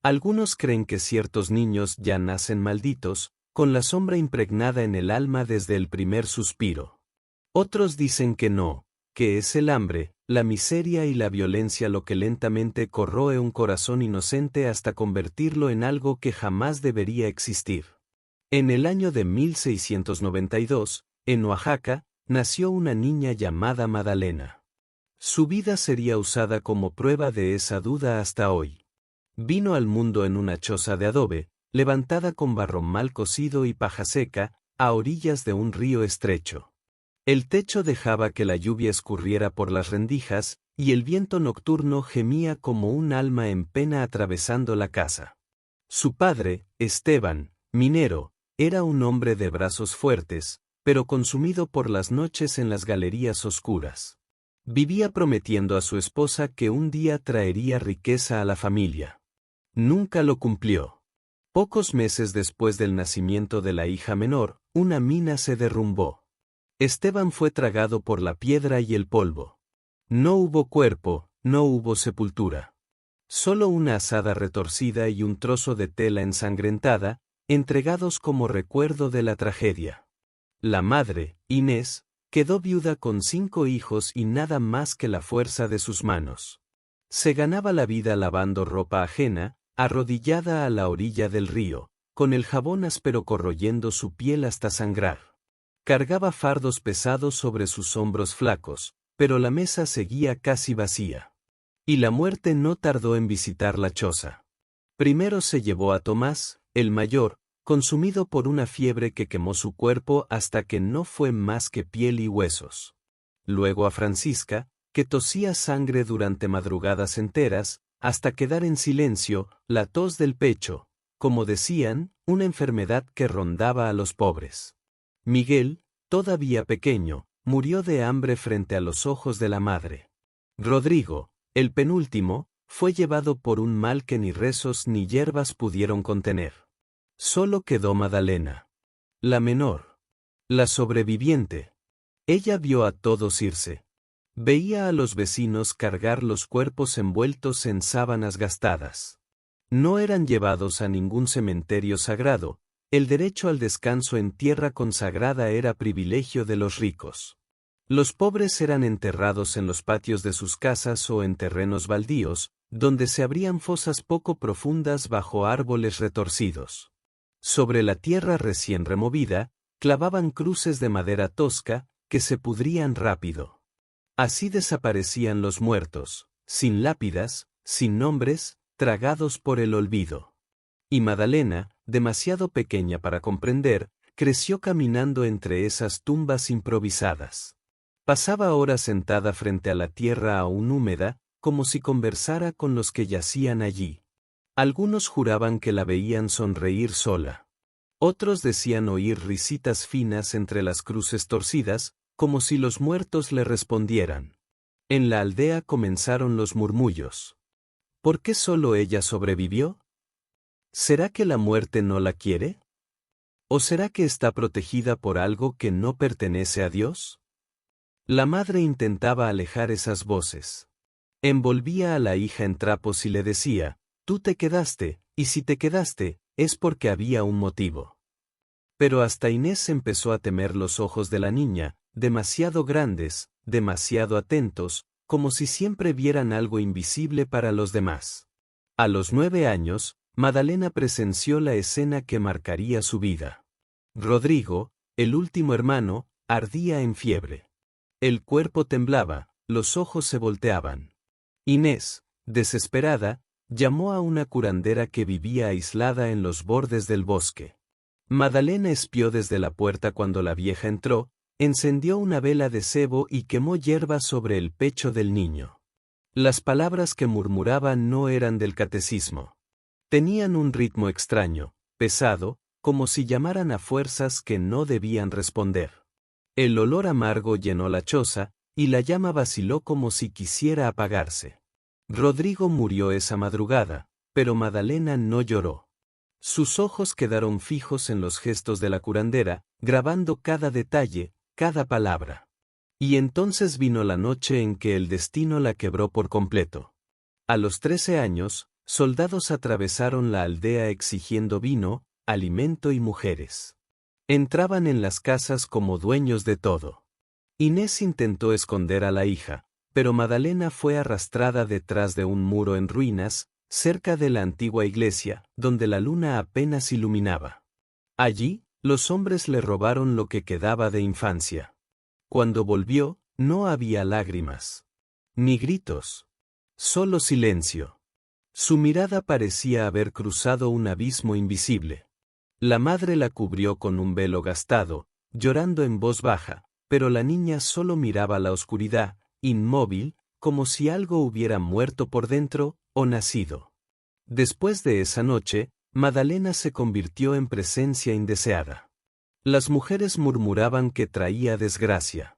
Algunos creen que ciertos niños ya nacen malditos, con la sombra impregnada en el alma desde el primer suspiro. Otros dicen que no, que es el hambre, la miseria y la violencia lo que lentamente corroe un corazón inocente hasta convertirlo en algo que jamás debería existir. En el año de 1692, en Oaxaca, nació una niña llamada Madalena. Su vida sería usada como prueba de esa duda hasta hoy. Vino al mundo en una choza de adobe, levantada con barro mal cocido y paja seca, a orillas de un río estrecho. El techo dejaba que la lluvia escurriera por las rendijas, y el viento nocturno gemía como un alma en pena atravesando la casa. Su padre, Esteban, minero, era un hombre de brazos fuertes, pero consumido por las noches en las galerías oscuras. Vivía prometiendo a su esposa que un día traería riqueza a la familia. Nunca lo cumplió. Pocos meses después del nacimiento de la hija menor, una mina se derrumbó. Esteban fue tragado por la piedra y el polvo. No hubo cuerpo, no hubo sepultura. Solo una azada retorcida y un trozo de tela ensangrentada, entregados como recuerdo de la tragedia. La madre, Inés, quedó viuda con 5 hijos y nada más que la fuerza de sus manos. Se ganaba la vida lavando ropa ajena, arrodillada a la orilla del río, con el jabón áspero corroyendo su piel hasta sangrar. Cargaba fardos pesados sobre sus hombros flacos, pero la mesa seguía casi vacía. Y la muerte no tardó en visitar la choza. Primero se llevó a Tomás, el mayor, consumido por una fiebre que quemó su cuerpo hasta que no fue más que piel y huesos. Luego a Francisca, que tosía sangre durante madrugadas enteras, hasta quedar en silencio, la tos del pecho, como decían, una enfermedad que rondaba a los pobres. Miguel, todavía pequeño, murió de hambre frente a los ojos de la madre. Rodrigo, el penúltimo, fue llevado por un mal que ni rezos ni hierbas pudieron contener. Solo quedó Madalena. La menor. La sobreviviente. Ella vio a todos irse. Veía a los vecinos cargar los cuerpos envueltos en sábanas gastadas. No eran llevados a ningún cementerio sagrado, el derecho al descanso en tierra consagrada era privilegio de los ricos. Los pobres eran enterrados en los patios de sus casas o en terrenos baldíos, donde se abrían fosas poco profundas bajo árboles retorcidos. Sobre la tierra recién removida, clavaban cruces de madera tosca, que se pudrían rápido. Así desaparecían los muertos, sin lápidas, sin nombres, tragados por el olvido. Y Madalena, demasiado pequeña para comprender, creció caminando entre esas tumbas improvisadas. Pasaba horas sentada frente a la tierra aún húmeda, como si conversara con los que yacían allí. Algunos juraban que la veían sonreír sola. Otros decían oír risitas finas entre las cruces torcidas, como si los muertos le respondieran. En la aldea comenzaron los murmullos. ¿Por qué solo ella sobrevivió? ¿Será que la muerte no la quiere? ¿O será que está protegida por algo que no pertenece a Dios? La madre intentaba alejar esas voces. Envolvía a la hija en trapos y le decía, tú te quedaste, y si te quedaste, es porque había un motivo. Pero hasta Inés empezó a temer los ojos de la niña, demasiado grandes, demasiado atentos, como si siempre vieran algo invisible para los demás. A los 9 años, Madalena presenció la escena que marcaría su vida. Rodrigo, el último hermano, ardía en fiebre. El cuerpo temblaba, los ojos se volteaban. Inés, desesperada, llamó a una curandera que vivía aislada en los bordes del bosque. Madalena espió desde la puerta cuando la vieja entró, encendió una vela de sebo y quemó hierba sobre el pecho del niño. Las palabras que murmuraba no eran del catecismo. Tenían un ritmo extraño, pesado, como si llamaran a fuerzas que no debían responder. El olor amargo llenó la choza, y la llama vaciló como si quisiera apagarse. Rodrigo murió esa madrugada, pero Madalena no lloró. Sus ojos quedaron fijos en los gestos de la curandera, grabando cada detalle, cada palabra. Y entonces vino la noche en que el destino la quebró por completo. A los 13 años, soldados atravesaron la aldea exigiendo vino, alimento y mujeres. Entraban en las casas como dueños de todo. Inés intentó esconder a la hija, pero Madalena fue arrastrada detrás de un muro en ruinas, cerca de la antigua iglesia, donde la luna apenas iluminaba. Allí, los hombres le robaron lo que quedaba de infancia. Cuando volvió, no había lágrimas. Ni gritos. Solo silencio. Su mirada parecía haber cruzado un abismo invisible. La madre la cubrió con un velo gastado, llorando en voz baja, pero la niña solo miraba la oscuridad, inmóvil, como si algo hubiera muerto por dentro, o nacido. Después de esa noche, Madalena se convirtió en presencia indeseada. Las mujeres murmuraban que traía desgracia.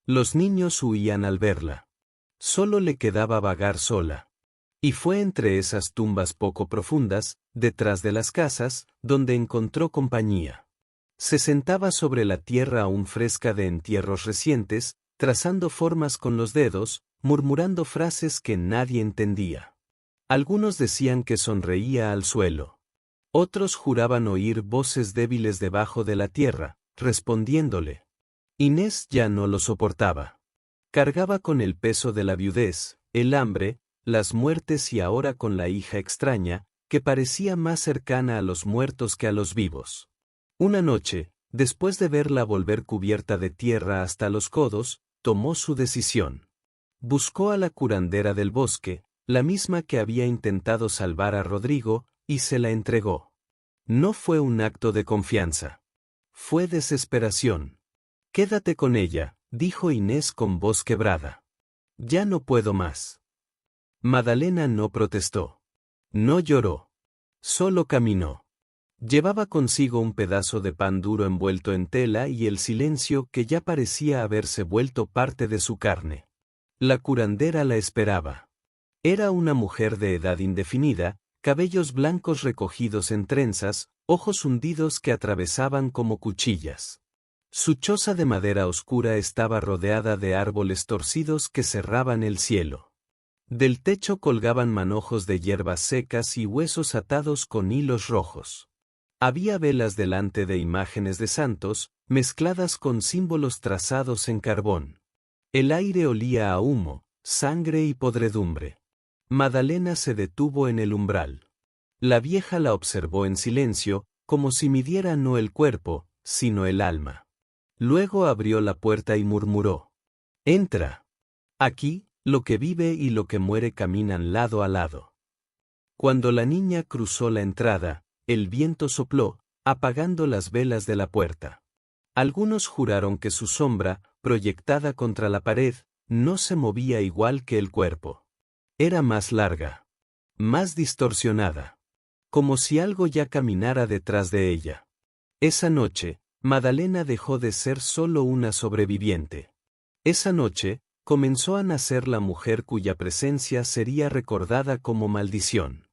Los niños huían al verla. Solo le quedaba vagar sola. Y fue entre esas tumbas poco profundas, detrás de las casas, donde encontró compañía. Se sentaba sobre la tierra aún fresca de entierros recientes, trazando formas con los dedos, murmurando frases que nadie entendía. Algunos decían que sonreía al suelo. Otros juraban oír voces débiles debajo de la tierra, respondiéndole. Inés ya no lo soportaba. Cargaba con el peso de la viudez, el hambre, las muertes y ahora con la hija extraña, que parecía más cercana a los muertos que a los vivos. Una noche, después de verla volver cubierta de tierra hasta los codos, tomó su decisión. Buscó a la curandera del bosque, la misma que había intentado salvar a Rodrigo, y se la entregó. No fue un acto de confianza. Fue desesperación. «Quédate con ella», dijo Inés con voz quebrada. «Ya no puedo más». Madalena no protestó. No lloró. Solo caminó. Llevaba consigo un pedazo de pan duro envuelto en tela y el silencio que ya parecía haberse vuelto parte de su carne. La curandera la esperaba. Era una mujer de edad indefinida, cabellos blancos recogidos en trenzas, ojos hundidos que atravesaban como cuchillas. Su choza de madera oscura estaba rodeada de árboles torcidos que cerraban el cielo. Del techo colgaban manojos de hierbas secas y huesos atados con hilos rojos. Había velas delante de imágenes de santos, mezcladas con símbolos trazados en carbón. El aire olía a humo, sangre y podredumbre. Madalena se detuvo en el umbral. La vieja la observó en silencio, como si midiera no el cuerpo, sino el alma. Luego abrió la puerta y murmuró. «Entra. Aquí, lo que vive y lo que muere caminan lado a lado». Cuando la niña cruzó la entrada, el viento sopló, apagando las velas de la puerta. Algunos juraron que su sombra, proyectada contra la pared, no se movía igual que el cuerpo. Era más larga. Más distorsionada. Como si algo ya caminara detrás de ella. Esa noche, Madalena dejó de ser solo una sobreviviente. Esa noche, comenzó a nacer la mujer cuya presencia sería recordada como maldición.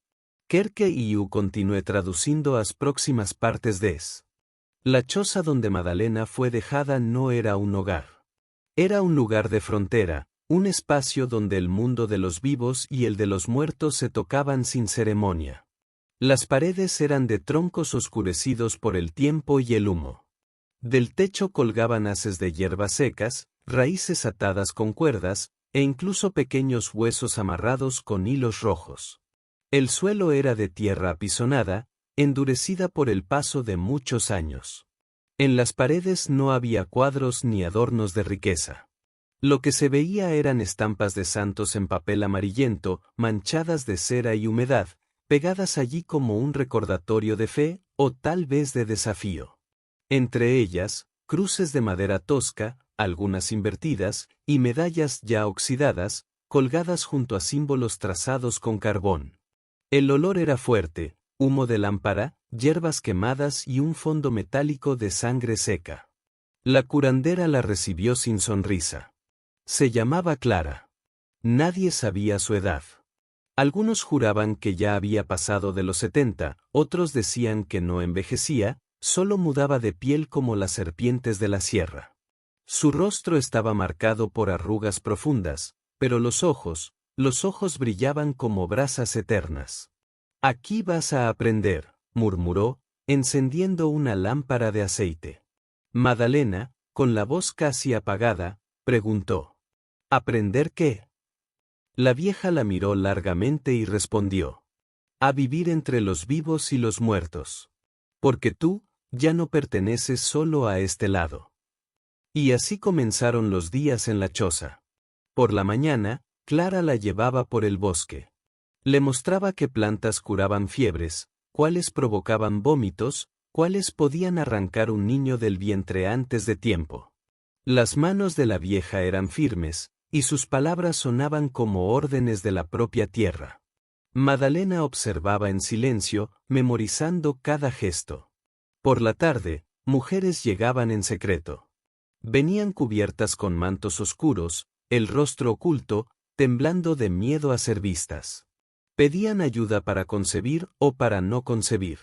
Kerke Iu continué traduciendo las próximas partes de es. La choza donde Madalena fue dejada no era un hogar. Era un lugar de frontera, un espacio donde el mundo de los vivos y el de los muertos se tocaban sin ceremonia. Las paredes eran de troncos oscurecidos por el tiempo y el humo. Del techo colgaban haces de hierbas secas, raíces atadas con cuerdas, e incluso pequeños huesos amarrados con hilos rojos. El suelo era de tierra apisonada, endurecida por el paso de muchos años. En las paredes no había cuadros ni adornos de riqueza. Lo que se veía eran estampas de santos en papel amarillento, manchadas de cera y humedad, pegadas allí como un recordatorio de fe, o tal vez de desafío. Entre ellas, cruces de madera tosca, algunas invertidas, y medallas ya oxidadas, colgadas junto a símbolos trazados con carbón. El olor era fuerte, humo de lámpara, hierbas quemadas y un fondo metálico de sangre seca. La curandera la recibió sin sonrisa. Se llamaba Clara. Nadie sabía su edad. Algunos juraban que ya había pasado de los 70, otros decían que no envejecía, solo mudaba de piel como las serpientes de la sierra. Su rostro estaba marcado por arrugas profundas, pero los ojos brillaban como brasas eternas. Aquí vas a aprender, murmuró, encendiendo una lámpara de aceite. Madalena, con la voz casi apagada, preguntó: ¿Aprender qué? La vieja la miró largamente y respondió: A vivir entre los vivos y los muertos. Porque tú, ya no perteneces solo a este lado. Y así comenzaron los días en la choza. Por la mañana, Clara la llevaba por el bosque. Le mostraba qué plantas curaban fiebres, cuáles provocaban vómitos, cuáles podían arrancar un niño del vientre antes de tiempo. Las manos de la vieja eran firmes, y sus palabras sonaban como órdenes de la propia tierra. Madalena observaba en silencio, memorizando cada gesto. Por la tarde, mujeres llegaban en secreto. Venían cubiertas con mantos oscuros, el rostro oculto, temblando de miedo a ser vistas. Pedían ayuda para concebir o para no concebir.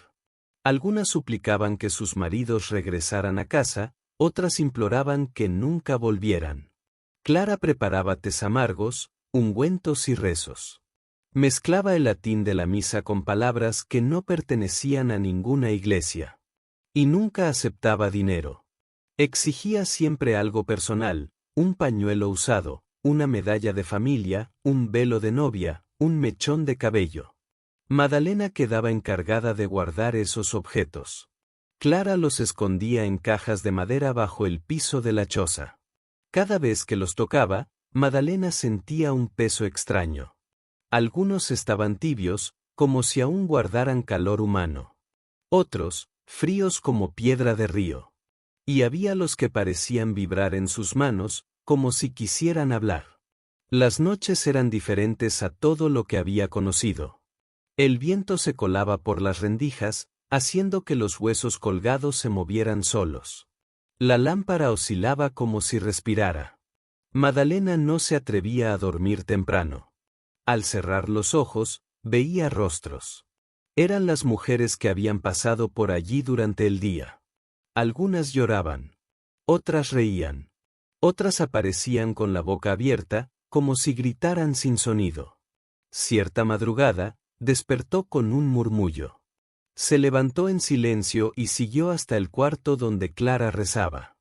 Algunas suplicaban que sus maridos regresaran a casa, otras imploraban que nunca volvieran. Clara preparaba tés amargos, ungüentos y rezos. Mezclaba el latín de la misa con palabras que no pertenecían a ninguna iglesia. Y nunca aceptaba dinero. Exigía siempre algo personal, un pañuelo usado, una medalla de familia, un velo de novia, un mechón de cabello. Madalena quedaba encargada de guardar esos objetos. Clara los escondía en cajas de madera bajo el piso de la choza. Cada vez que los tocaba, Madalena sentía un peso extraño. Algunos estaban tibios, como si aún guardaran calor humano. Otros, fríos como piedra de río. Y había los que parecían vibrar en sus manos, como si quisieran hablar. Las noches eran diferentes a todo lo que había conocido. El viento se colaba por las rendijas, haciendo que los huesos colgados se movieran solos. La lámpara oscilaba como si respirara. Madalena no se atrevía a dormir temprano. Al cerrar los ojos, veía rostros. Eran las mujeres que habían pasado por allí durante el día. Algunas lloraban. Otras reían. Otras aparecían con la boca abierta, como si gritaran sin sonido. Cierta madrugada, despertó con un murmullo. Se levantó en silencio y siguió hasta el cuarto donde Clara rezaba.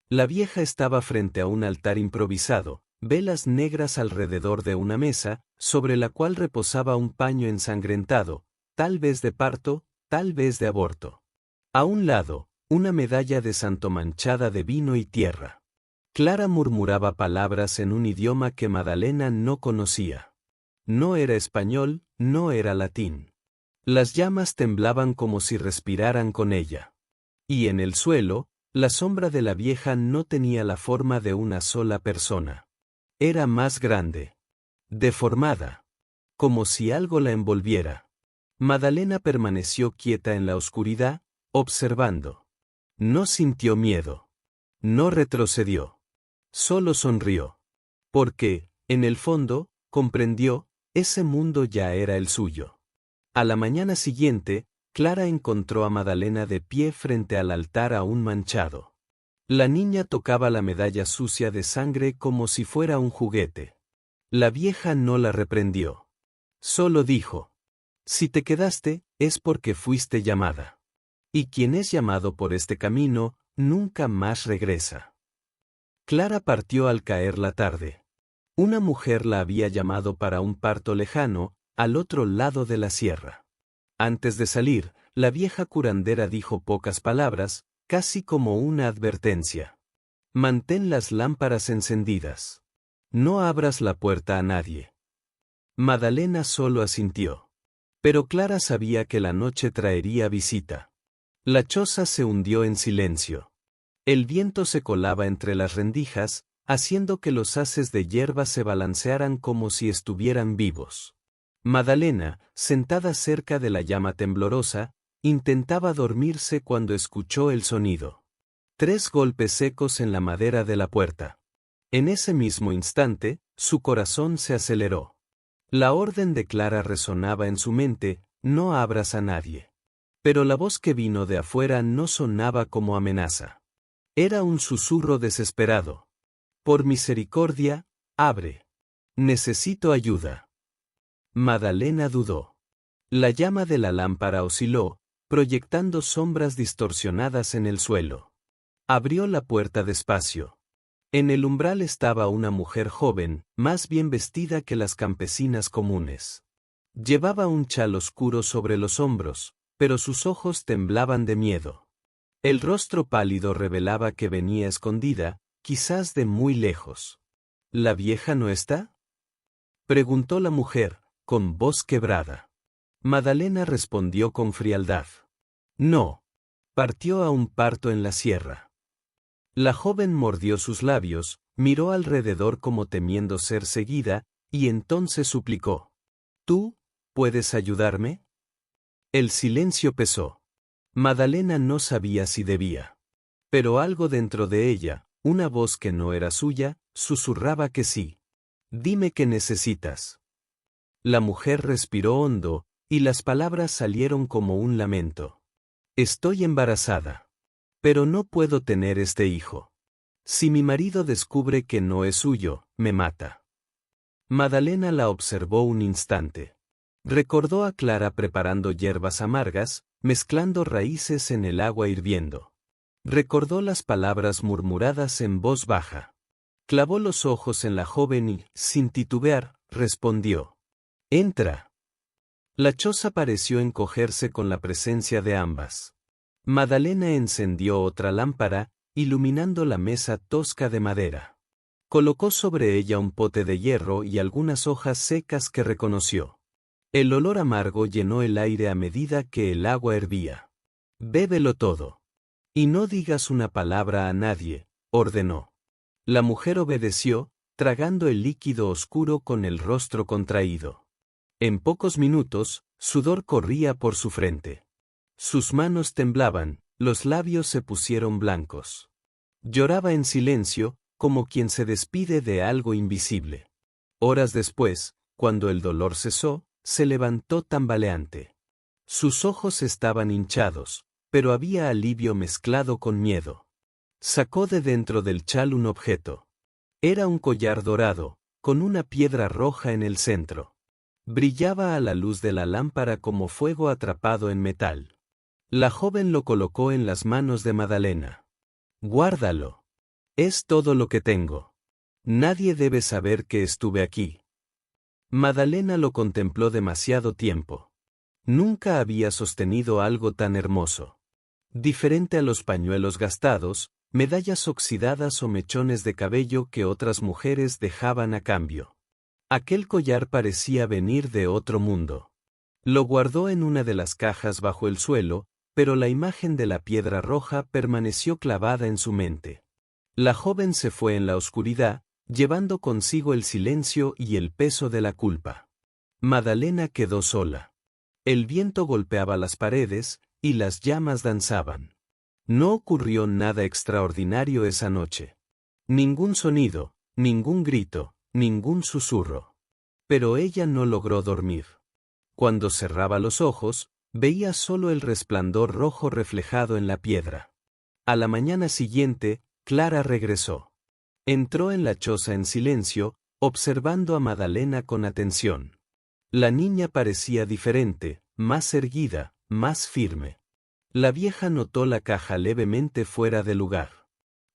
La vieja estaba frente a un altar improvisado, velas negras alrededor de una mesa, sobre la cual reposaba un paño ensangrentado, tal vez de parto, tal vez de aborto. A un lado, una medalla de santo manchada de vino y tierra. Clara murmuraba palabras en un idioma que Madalena no conocía. No era español, no era latín. Las llamas temblaban como si respiraran con ella. Y en el suelo, la sombra de la vieja no tenía la forma de una sola persona. Era más grande. Deformada. Como si algo la envolviera. Madalena permaneció quieta en la oscuridad, observando. No sintió miedo. No retrocedió. Solo sonrió. Porque, en el fondo, comprendió, ese mundo ya era el suyo. A la mañana siguiente, Clara encontró a Madalena de pie frente al altar aún manchado. La niña tocaba la medalla sucia de sangre como si fuera un juguete. La vieja no la reprendió. Solo dijo: si te quedaste, es porque fuiste llamada. Y quien es llamado por este camino, nunca más regresa. Clara partió al caer la tarde. Una mujer la había llamado para un parto lejano, al otro lado de la sierra. Antes de salir, la vieja curandera dijo pocas palabras, casi como una advertencia. Mantén las lámparas encendidas. No abras la puerta a nadie. Madalena solo asintió. Pero Clara sabía que la noche traería visita. La choza se hundió en silencio. El viento se colaba entre las rendijas, haciendo que los haces de hierba se balancearan como si estuvieran vivos. Madalena, sentada cerca de la llama temblorosa, intentaba dormirse cuando escuchó el sonido. 3 golpes secos en la madera de la puerta. En ese mismo instante, su corazón se aceleró. La orden de Clara resonaba en su mente: no abras a nadie. Pero la voz que vino de afuera no sonaba como amenaza. Era un susurro desesperado. Por misericordia, abre. Necesito ayuda. Madalena dudó. La llama de la lámpara osciló, proyectando sombras distorsionadas en el suelo. Abrió la puerta despacio. En el umbral estaba una mujer joven, más bien vestida que las campesinas comunes. Llevaba un chal oscuro sobre los hombros, pero sus ojos temblaban de miedo. El rostro pálido revelaba que venía escondida, quizás de muy lejos. ¿La vieja no está?, preguntó la mujer, con voz quebrada. Madalena respondió con frialdad. No. Partió a un parto en la sierra. La joven mordió sus labios, miró alrededor como temiendo ser seguida, y entonces suplicó. ¿Tú puedes ayudarme? El silencio pesó. Madalena no sabía si debía. Pero algo dentro de ella, una voz que no era suya, susurraba que sí. Dime qué necesitas. La mujer respiró hondo, y las palabras salieron como un lamento. Estoy embarazada. Pero no puedo tener este hijo. Si mi marido descubre que no es suyo, me mata. Madalena la observó un instante. Recordó a Clara preparando hierbas amargas, mezclando raíces en el agua hirviendo. Recordó las palabras murmuradas en voz baja. Clavó los ojos en la joven y, sin titubear, respondió. Entra. La choza pareció encogerse con la presencia de ambas. Madalena encendió otra lámpara, iluminando la mesa tosca de madera. Colocó sobre ella un pote de hierro y algunas hojas secas que reconoció. El olor amargo llenó el aire a medida que el agua hervía. Bébelo todo. Y no digas una palabra a nadie, ordenó. La mujer obedeció, tragando el líquido oscuro con el rostro contraído. En pocos minutos, sudor corría por su frente. Sus manos temblaban, los labios se pusieron blancos. Lloraba en silencio, como quien se despide de algo invisible. Horas después, cuando el dolor cesó, se levantó tambaleante. Sus ojos estaban hinchados, pero había alivio mezclado con miedo. Sacó de dentro del chal un objeto. Era un collar dorado, con una piedra roja en el centro. Brillaba a la luz de la lámpara como fuego atrapado en metal. La joven lo colocó en las manos de Madalena. Guárdalo. Es todo lo que tengo. Nadie debe saber que estuve aquí. Madalena lo contempló demasiado tiempo. Nunca había sostenido algo tan hermoso. Diferente a los pañuelos gastados, medallas oxidadas o mechones de cabello que otras mujeres dejaban a cambio. Aquel collar parecía venir de otro mundo. Lo guardó en una de las cajas bajo el suelo, pero la imagen de la piedra roja permaneció clavada en su mente. La joven se fue en la oscuridad, llevando consigo el silencio y el peso de la culpa. Madalena quedó sola. El viento golpeaba las paredes, y las llamas danzaban. No ocurrió nada extraordinario esa noche. Ningún sonido, ningún grito, ningún susurro. Pero ella no logró dormir. Cuando cerraba los ojos, veía solo el resplandor rojo reflejado en la piedra. A la mañana siguiente, Clara regresó. Entró en la choza en silencio, observando a Madalena con atención. La niña parecía diferente, más erguida, más firme. La vieja notó la caja levemente fuera de lugar.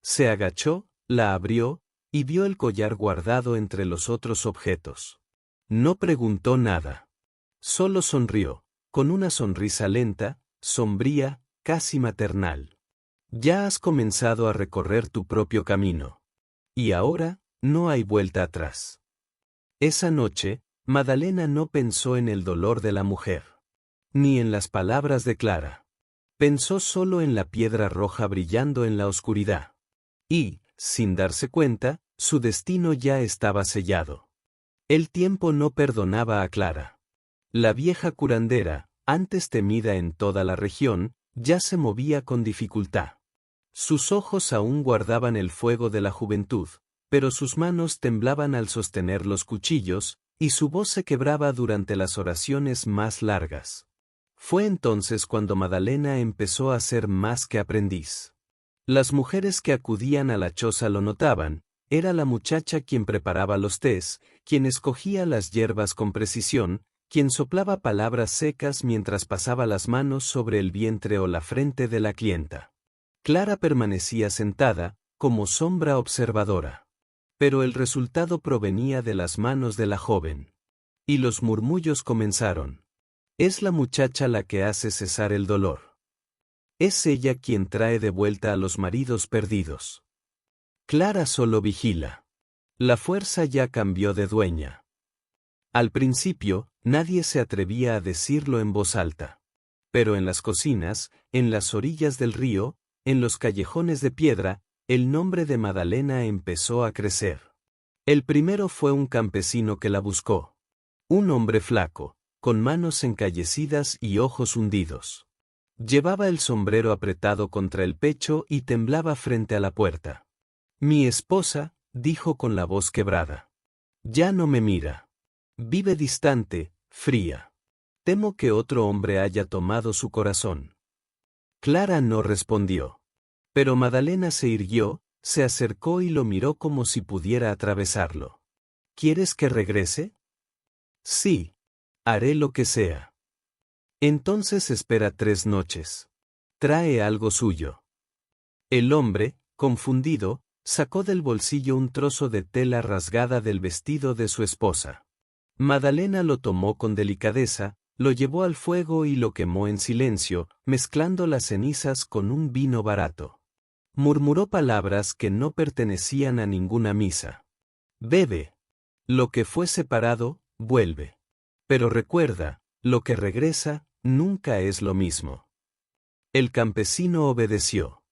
Se agachó, la abrió, y vio el collar guardado entre los otros objetos. No preguntó nada. Solo sonrió, con una sonrisa lenta, sombría, casi maternal. Ya has comenzado a recorrer tu propio camino. Y ahora, no hay vuelta atrás. Esa noche, Madalena no pensó en el dolor de la mujer. Ni en las palabras de Clara. Pensó solo en la piedra roja brillando en la oscuridad. Y, sin darse cuenta, su destino ya estaba sellado. El tiempo no perdonaba a Clara. La vieja curandera, antes temida en toda la región, ya se movía con dificultad. Sus ojos aún guardaban el fuego de la juventud, pero sus manos temblaban al sostener los cuchillos, y su voz se quebraba durante las oraciones más largas. Fue entonces cuando Madalena empezó a ser más que aprendiz. Las mujeres que acudían a la choza lo notaban, era la muchacha quien preparaba los tés, quien escogía las hierbas con precisión, quien soplaba palabras secas mientras pasaba las manos sobre el vientre o la frente de la clienta. Clara permanecía sentada, como sombra observadora. Pero el resultado provenía de las manos de la joven. Y los murmullos comenzaron. Es la muchacha la que hace cesar el dolor. Es ella quien trae de vuelta a los maridos perdidos. Clara solo vigila. La fuerza ya cambió de dueña. Al principio, nadie se atrevía a decirlo en voz alta. Pero en las cocinas, en las orillas del río, en los callejones de piedra, el nombre de Madalena empezó a crecer. El primero fue un campesino que la buscó. Un hombre flaco, con manos encallecidas y ojos hundidos. Llevaba el sombrero apretado contra el pecho y temblaba frente a la puerta. Mi esposa, dijo con la voz quebrada. Ya no me mira. Vive distante, fría. Temo que otro hombre haya tomado su corazón. Clara no respondió. Pero Madalena se irguió, se acercó y lo miró como si pudiera atravesarlo. ¿Quieres que regrese? Sí. Haré lo que sea. Entonces espera 3 noches. Trae algo suyo. El hombre, confundido, sacó del bolsillo un trozo de tela rasgada del vestido de su esposa. Madalena lo tomó con delicadeza, lo llevó al fuego y lo quemó en silencio, mezclando las cenizas con un vino barato. Murmuró palabras que no pertenecían a ninguna misa. Bebe. Lo que fue separado, vuelve. Pero recuerda, lo que regresa, nunca es lo mismo. El campesino obedeció.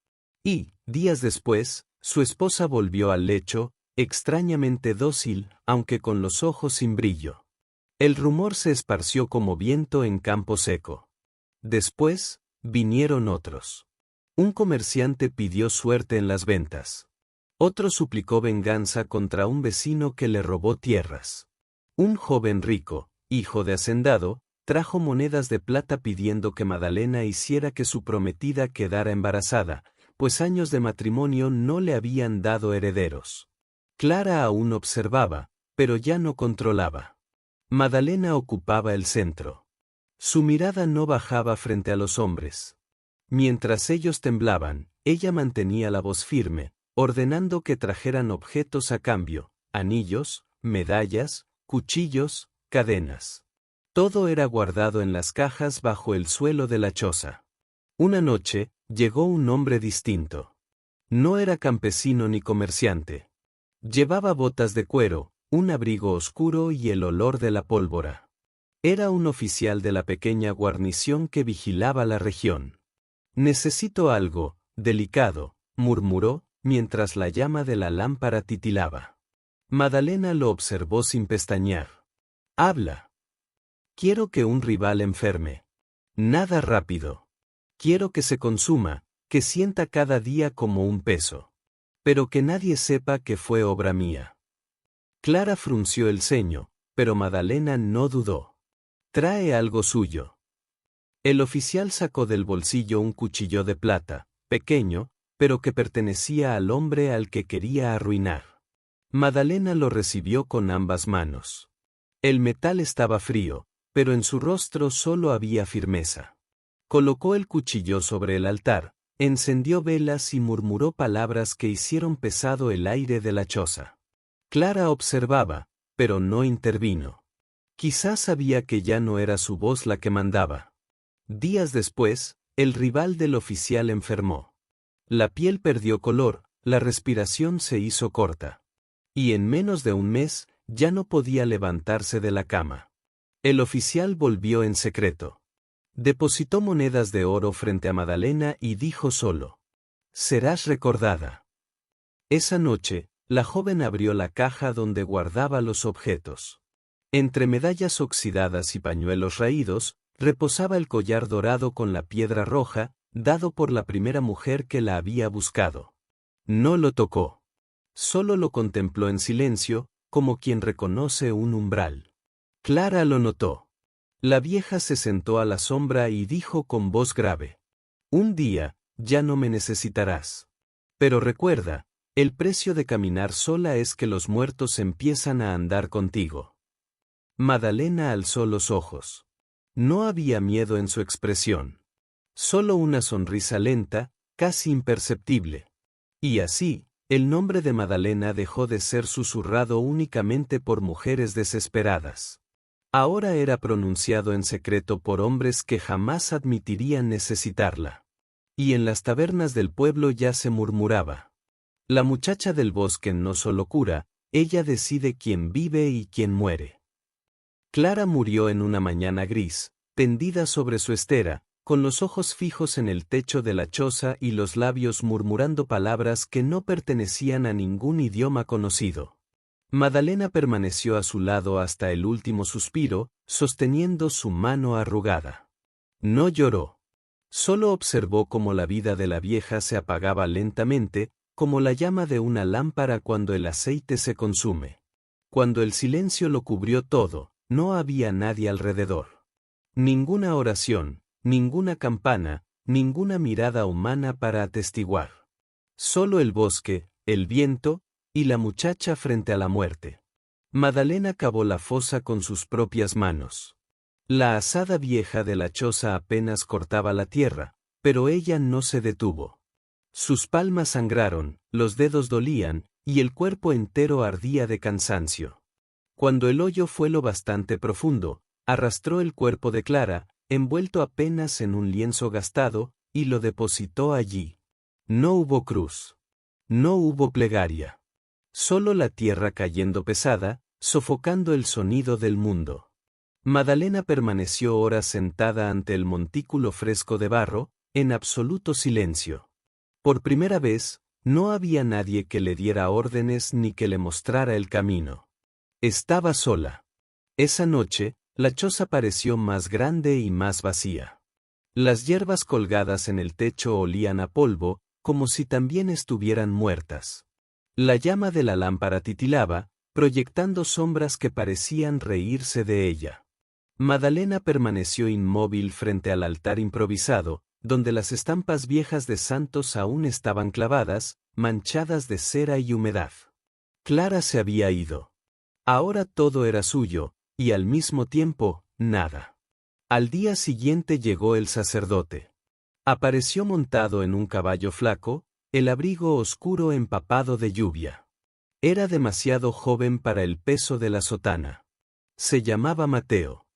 Y, días después, su esposa volvió al lecho, extrañamente dócil, aunque con los ojos sin brillo. El rumor se esparció como viento en campo seco. Después, vinieron otros. Un comerciante pidió suerte en las ventas. Otro suplicó venganza contra un vecino que le robó tierras. Un joven rico, hijo de hacendado, trajo monedas de plata pidiendo que Madalena hiciera que su prometida quedara embarazada, pues años de matrimonio no le habían dado herederos. Clara aún observaba, pero ya no controlaba. Madalena ocupaba el centro. Su mirada no bajaba frente a los hombres. Mientras ellos temblaban, ella mantenía la voz firme, ordenando que trajeran objetos a cambio, anillos, medallas, cuchillos, cadenas. Todo era guardado en las cajas bajo el suelo de la choza. Una noche, llegó un hombre distinto. No era campesino ni comerciante. Llevaba botas de cuero, un abrigo oscuro y el olor de la pólvora. Era un oficial de la pequeña guarnición que vigilaba la región. Necesito algo, delicado, murmuró, mientras la llama de la lámpara titilaba. Madalena lo observó sin pestañear. Habla. Quiero que un rival enferme. Nada rápido. Quiero que se consuma, que sienta cada día como un peso. Pero que nadie sepa que fue obra mía. Clara frunció el ceño, pero Madalena no dudó. Trae algo suyo. El oficial sacó del bolsillo un cuchillo de plata, pequeño, pero que pertenecía al hombre al que quería arruinar. Madalena lo recibió con ambas manos. El metal estaba frío, pero en su rostro solo había firmeza. Colocó el cuchillo sobre el altar, encendió velas y murmuró palabras que hicieron pesado el aire de la choza. Clara observaba, pero no intervino. Quizás sabía que ya no era su voz la que mandaba. Días después, el rival del oficial enfermó. La piel perdió color, la respiración se hizo corta. Y en menos de un mes, ya no podía levantarse de la cama. El oficial volvió en secreto. Depositó monedas de oro frente a Madalena y dijo solo: «Serás recordada». Esa noche, la joven abrió la caja donde guardaba los objetos. Entre medallas oxidadas y pañuelos raídos, reposaba el collar dorado con la piedra roja, dado por la primera mujer que la había buscado. No lo tocó. Solo lo contempló en silencio, como quien reconoce un umbral. Clara lo notó. La vieja se sentó a la sombra y dijo con voz grave: «Un día, ya no me necesitarás. Pero recuerda, el precio de caminar sola es que los muertos empiezan a andar contigo». Madalena alzó los ojos. No había miedo en su expresión. Solo una sonrisa lenta, casi imperceptible. Y así, el nombre de Madalena dejó de ser susurrado únicamente por mujeres desesperadas. Ahora era pronunciado en secreto por hombres que jamás admitirían necesitarla. Y en las tabernas del pueblo ya se murmuraba: la muchacha del bosque no solo cura, ella decide quién vive y quién muere. Clara murió en una mañana gris, tendida sobre su estera, con los ojos fijos en el techo de la choza y los labios murmurando palabras que no pertenecían a ningún idioma conocido. Madalena permaneció a su lado hasta el último suspiro, sosteniendo su mano arrugada. No lloró. Solo observó cómo la vida de la vieja se apagaba lentamente, como la llama de una lámpara cuando el aceite se consume. Cuando el silencio lo cubrió todo, no había nadie alrededor. Ninguna oración, ninguna campana, ninguna mirada humana para atestiguar. Solo el bosque, el viento, y la muchacha frente a la muerte. Madalena cavó la fosa con sus propias manos. La azada vieja de la choza apenas cortaba la tierra, pero ella no se detuvo. Sus palmas sangraron, los dedos dolían, y el cuerpo entero ardía de cansancio. Cuando el hoyo fue lo bastante profundo, arrastró el cuerpo de Clara, envuelto apenas en un lienzo gastado, y lo depositó allí. No hubo cruz. No hubo plegaria. Solo la tierra cayendo pesada, sofocando el sonido del mundo. Madalena permaneció horas sentada ante el montículo fresco de barro, en absoluto silencio. Por primera vez, no había nadie que le diera órdenes ni que le mostrara el camino. Estaba sola. Esa noche, la choza pareció más grande y más vacía. Las hierbas colgadas en el techo olían a polvo, como si también estuvieran muertas. La llama de la lámpara titilaba, proyectando sombras que parecían reírse de ella. Madalena permaneció inmóvil frente al altar improvisado, donde las estampas viejas de santos aún estaban clavadas, manchadas de cera y humedad. Clara se había ido. Ahora todo era suyo, y al mismo tiempo, nada. Al día siguiente llegó el sacerdote. Apareció montado en un caballo flaco, el abrigo oscuro empapado de lluvia. Era demasiado joven para el peso de la sotana. Se llamaba Mateo.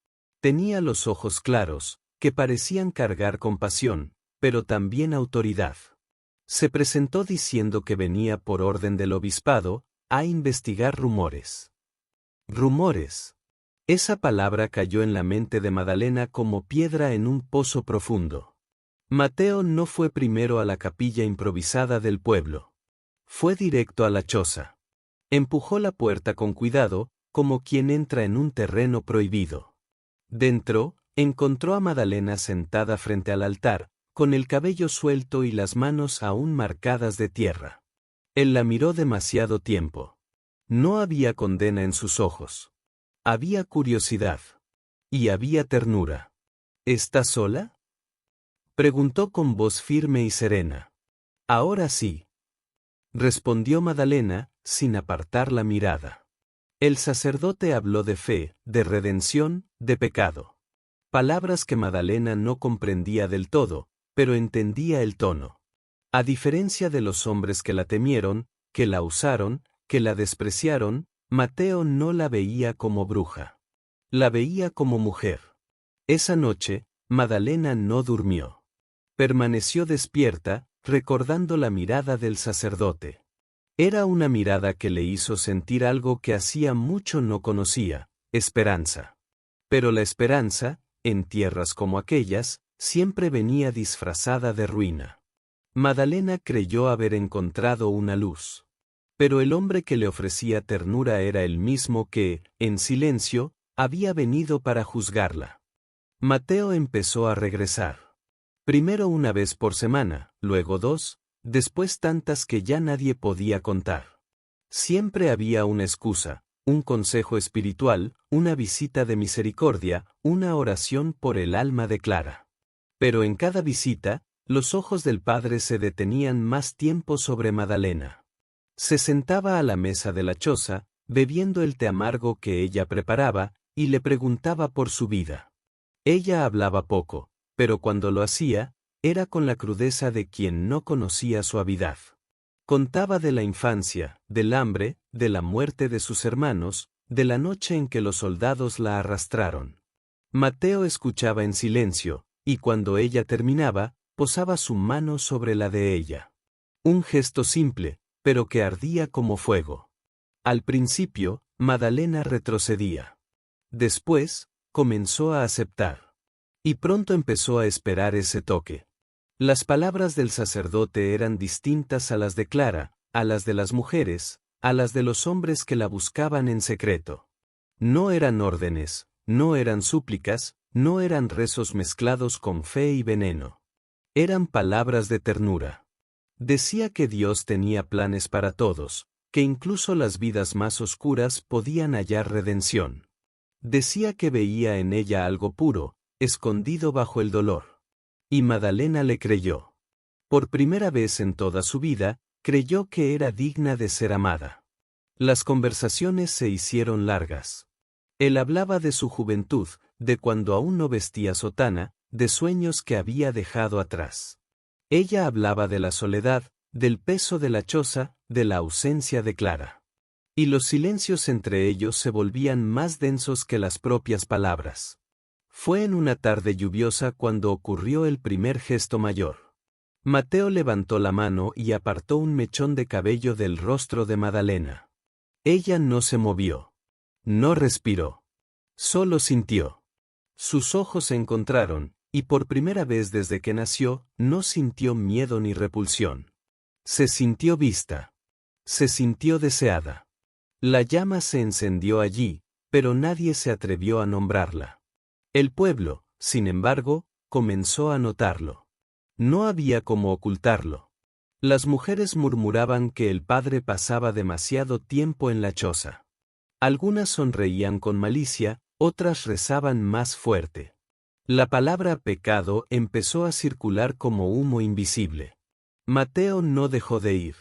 Tenía los ojos claros, que parecían cargar compasión, pero también autoridad. Se presentó diciendo que venía por orden del obispado, a investigar rumores. Rumores. Esa palabra cayó en la mente de Madalena como piedra en un pozo profundo. Mateo no fue primero a la capilla improvisada del pueblo. Fue directo a la choza. Empujó la puerta con cuidado, como quien entra en un terreno prohibido. Dentro, encontró a Madalena sentada frente al altar, con el cabello suelto y las manos aún marcadas de tierra. Él la miró demasiado tiempo. No había condena en sus ojos. Había curiosidad. Y había ternura. ¿Estás sola?, preguntó con voz firme y serena. Ahora sí, respondió Madalena, sin apartar la mirada. El sacerdote habló de fe, de redención, de pecado. Palabras que Madalena no comprendía del todo, pero entendía el tono. A diferencia de los hombres que la temieron, que la usaron, que la despreciaron, Mateo no la veía como bruja. La veía como mujer. Esa noche, Madalena no durmió. Permaneció despierta, recordando la mirada del sacerdote. Era una mirada que le hizo sentir algo que hacía mucho no conocía, esperanza. Pero la esperanza, en tierras como aquellas, siempre venía disfrazada de ruina. Madalena creyó haber encontrado una luz. Pero el hombre que le ofrecía ternura era el mismo que, en silencio, había venido para juzgarla. Mateo empezó a regresar. Primero una vez por semana, luego 2, después tantas que ya nadie podía contar. Siempre había una excusa, un consejo espiritual, una visita de misericordia, una oración por el alma de Clara. Pero en cada visita, los ojos del padre se detenían más tiempo sobre Madalena. Se sentaba a la mesa de la choza, bebiendo el té amargo que ella preparaba, y le preguntaba por su vida. Ella hablaba poco, pero cuando lo hacía, era con la crudeza de quien no conocía suavidad. Contaba de la infancia, del hambre, de la muerte de sus hermanos, de la noche en que los soldados la arrastraron. Mateo escuchaba en silencio, y cuando ella terminaba, posaba su mano sobre la de ella. Un gesto simple, pero que ardía como fuego. Al principio, Madalena retrocedía. Después, comenzó a aceptar. Y pronto empezó a esperar ese toque. Las palabras del sacerdote eran distintas a las de Clara, a las de las mujeres, a las de los hombres que la buscaban en secreto. No eran órdenes, no eran súplicas, no eran rezos mezclados con fe y veneno. Eran palabras de ternura. Decía que Dios tenía planes para todos, que incluso las vidas más oscuras podían hallar redención. Decía que veía en ella algo puro, escondido bajo el dolor. Y Madalena le creyó. Por primera vez en toda su vida, creyó que era digna de ser amada. Las conversaciones se hicieron largas. Él hablaba de su juventud, de cuando aún no vestía sotana, de sueños que había dejado atrás. Ella hablaba de la soledad, del peso de la choza, de la ausencia de Clara. Y los silencios entre ellos se volvían más densos que las propias palabras. Fue en una tarde lluviosa cuando ocurrió el primer gesto mayor. Mateo levantó la mano y apartó un mechón de cabello del rostro de Madalena. Ella no se movió. No respiró. Solo sintió. Sus ojos se encontraron, y por primera vez desde que nació, no sintió miedo ni repulsión. Se sintió vista. Se sintió deseada. La llama se encendió allí, pero nadie se atrevió a nombrarla. El pueblo, sin embargo, comenzó a notarlo. No había cómo ocultarlo. Las mujeres murmuraban que el padre pasaba demasiado tiempo en la choza. Algunas sonreían con malicia, otras rezaban más fuerte. La palabra pecado empezó a circular como humo invisible. Mateo no dejó de ir.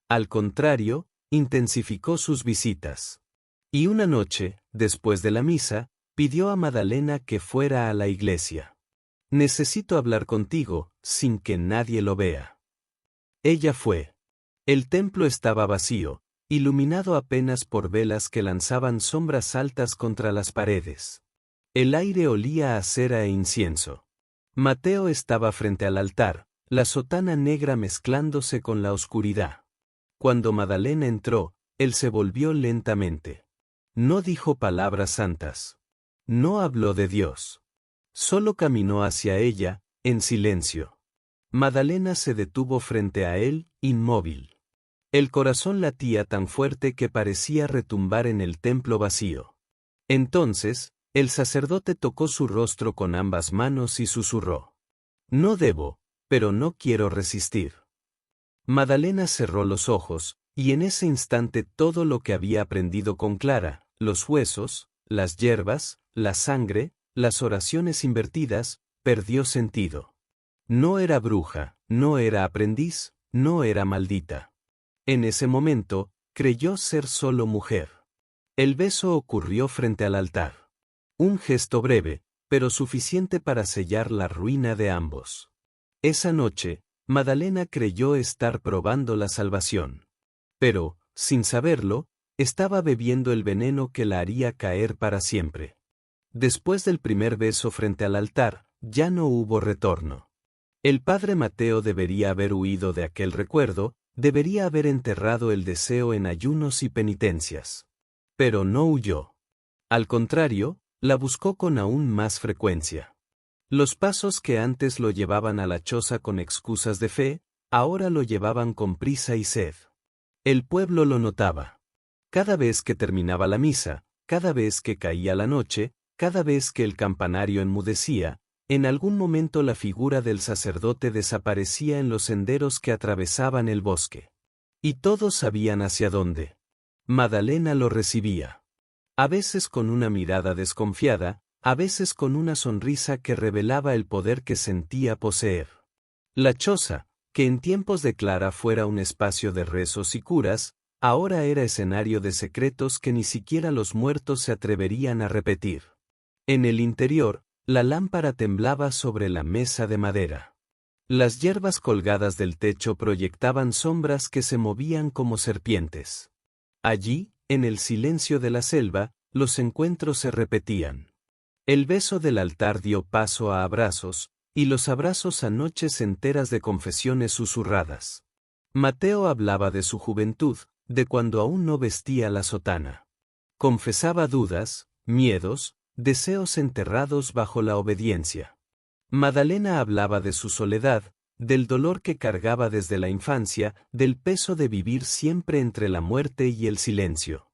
Al contrario, intensificó sus visitas. Y una noche, después de la misa, pidió a Madalena que fuera a la iglesia. Necesito hablar contigo, sin que nadie lo vea. Ella fue. El templo estaba vacío, iluminado apenas por velas que lanzaban sombras altas contra las paredes. El aire olía a cera e incienso. Mateo estaba frente al altar, la sotana negra mezclándose con la oscuridad. Cuando Madalena entró, él se volvió lentamente. No dijo palabras santas. No habló de Dios. Solo caminó hacia ella, en silencio. Madalena se detuvo frente a él, inmóvil. El corazón latía tan fuerte que parecía retumbar en el templo vacío. Entonces, el sacerdote tocó su rostro con ambas manos y susurró. No debo, pero no quiero resistir. Madalena cerró los ojos, y en ese instante todo lo que había aprendido con Clara, los huesos, las hierbas, la sangre, las oraciones invertidas, perdió sentido. No era bruja, no era aprendiz, no era maldita. En ese momento, creyó ser solo mujer. El beso ocurrió frente al altar. Un gesto breve, pero suficiente para sellar la ruina de ambos. Esa noche, Madalena creyó estar probando la salvación. Pero, sin saberlo, estaba bebiendo el veneno que la haría caer para siempre. Después del primer beso frente al altar, ya no hubo retorno. El padre Mateo debería haber huido de aquel recuerdo, debería haber enterrado el deseo en ayunos y penitencias. Pero no huyó. Al contrario, la buscó con aún más frecuencia. Los pasos que antes lo llevaban a la choza con excusas de fe, ahora lo llevaban con prisa y sed. El pueblo lo notaba. Cada vez que terminaba la misa, cada vez que caía la noche, cada vez que el campanario enmudecía, en algún momento la figura del sacerdote desaparecía en los senderos que atravesaban el bosque. Y todos sabían hacia dónde. Madalena lo recibía. A veces con una mirada desconfiada, a veces con una sonrisa que revelaba el poder que sentía poseer. La choza, que en tiempos de Clara fuera un espacio de rezos y curas, Ahora era escenario de secretos que ni siquiera los muertos se atreverían a repetir. En el interior, la lámpara temblaba sobre la mesa de madera. Las hierbas colgadas del techo proyectaban sombras que se movían como serpientes. Allí, en el silencio de la selva, los encuentros se repetían. El beso del altar dio paso a abrazos, y los abrazos a noches enteras de confesiones susurradas. Mateo hablaba de su juventud, de cuando aún no vestía la sotana. Confesaba dudas, miedos, deseos enterrados bajo la obediencia. Madalena hablaba de su soledad, del dolor que cargaba desde la infancia, del peso de vivir siempre entre la muerte y el silencio.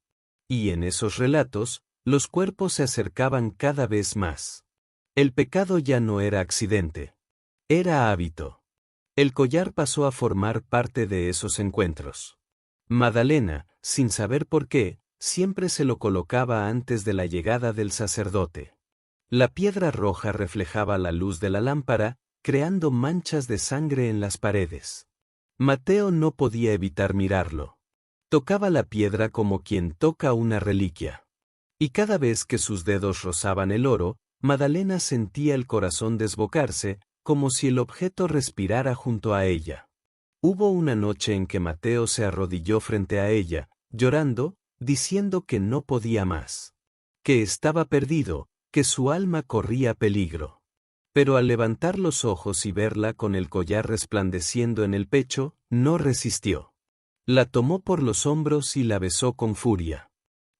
Y en esos relatos, los cuerpos se acercaban cada vez más. El pecado ya no era accidente. Era hábito. El collar pasó a formar parte de esos encuentros. Madalena, sin saber por qué, siempre se lo colocaba antes de la llegada del sacerdote. La piedra roja reflejaba la luz de la lámpara, creando manchas de sangre en las paredes. Mateo no podía evitar mirarlo. Tocaba la piedra como quien toca una reliquia. Y cada vez que sus dedos rozaban el oro, Madalena sentía el corazón desbocarse, como si el objeto respirara junto a ella. Hubo una noche en que Mateo se arrodilló frente a ella, llorando, diciendo que no podía más. Que estaba perdido, que su alma corría peligro. Pero al levantar los ojos y verla con el collar resplandeciendo en el pecho, no resistió. La tomó por los hombros y la besó con furia.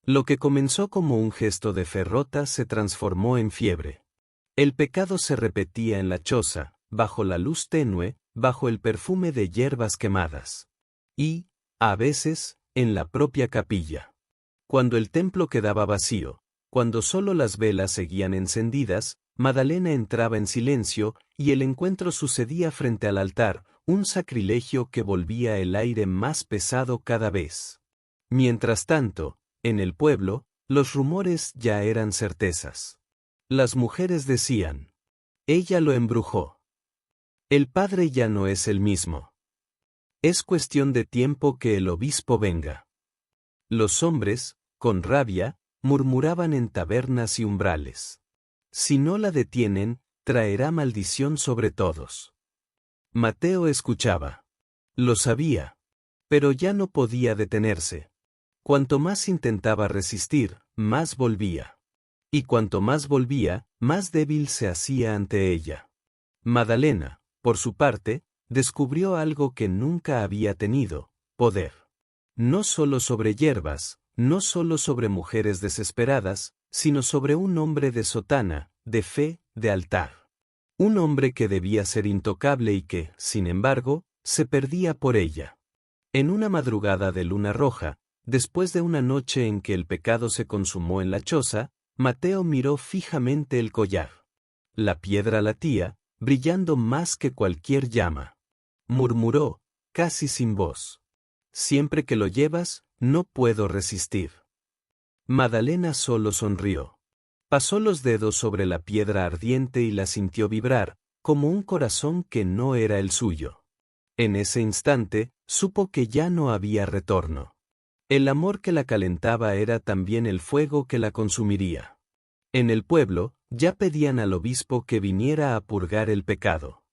Lo que comenzó como un gesto de fe rota se transformó en fiebre. El pecado se repetía en la choza, bajo la luz tenue, bajo el perfume de hierbas quemadas. Y, a veces, en la propia capilla. Cuando el templo quedaba vacío, cuando solo las velas seguían encendidas, Madalena entraba en silencio, y el encuentro sucedía frente al altar, un sacrilegio que volvía el aire más pesado cada vez. Mientras tanto, en el pueblo, los rumores ya eran certezas. Las mujeres decían: ella lo embrujó. El padre ya no es el mismo. Es cuestión de tiempo que el obispo venga. Los hombres, con rabia, murmuraban en tabernas y umbrales. Si no la detienen, traerá maldición sobre todos. Mateo escuchaba. Lo sabía. Pero ya no podía detenerse. Cuanto más intentaba resistir, más volvía. Y cuanto más volvía, más débil se hacía ante ella. Madalena, por su parte, descubrió algo que nunca había tenido: poder. No solo sobre hierbas, no solo sobre mujeres desesperadas, sino sobre un hombre de sotana, de fe, de altar. Un hombre que debía ser intocable y que, sin embargo, se perdía por ella. En una madrugada de luna roja, después de una noche en que el pecado se consumó en la choza, Mateo miró fijamente el collar. La piedra latía, brillando más que cualquier llama. Murmuró, casi sin voz: siempre que lo llevas, no puedo resistir. Madalena solo sonrió. Pasó los dedos sobre la piedra ardiente y la sintió vibrar, como un corazón que no era el suyo. En ese instante, supo que ya no había retorno. El amor que la calentaba era también el fuego que la consumiría. En el pueblo, ya pedían al obispo que viniera a purgar el pecado.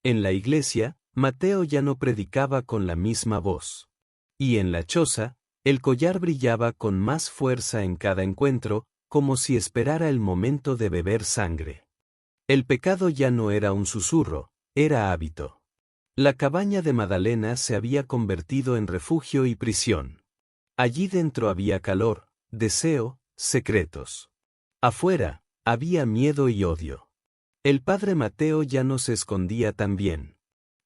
En la iglesia, Mateo ya no predicaba con la misma voz. Y en la choza, el collar brillaba con más fuerza en cada encuentro, como si esperara el momento de beber sangre. El pecado ya no era un susurro, era hábito. La cabaña de Madalena se había convertido en refugio y prisión. Allí dentro había calor, deseo, secretos. Afuera, había miedo y odio. El padre Mateo ya no se escondía tan bien.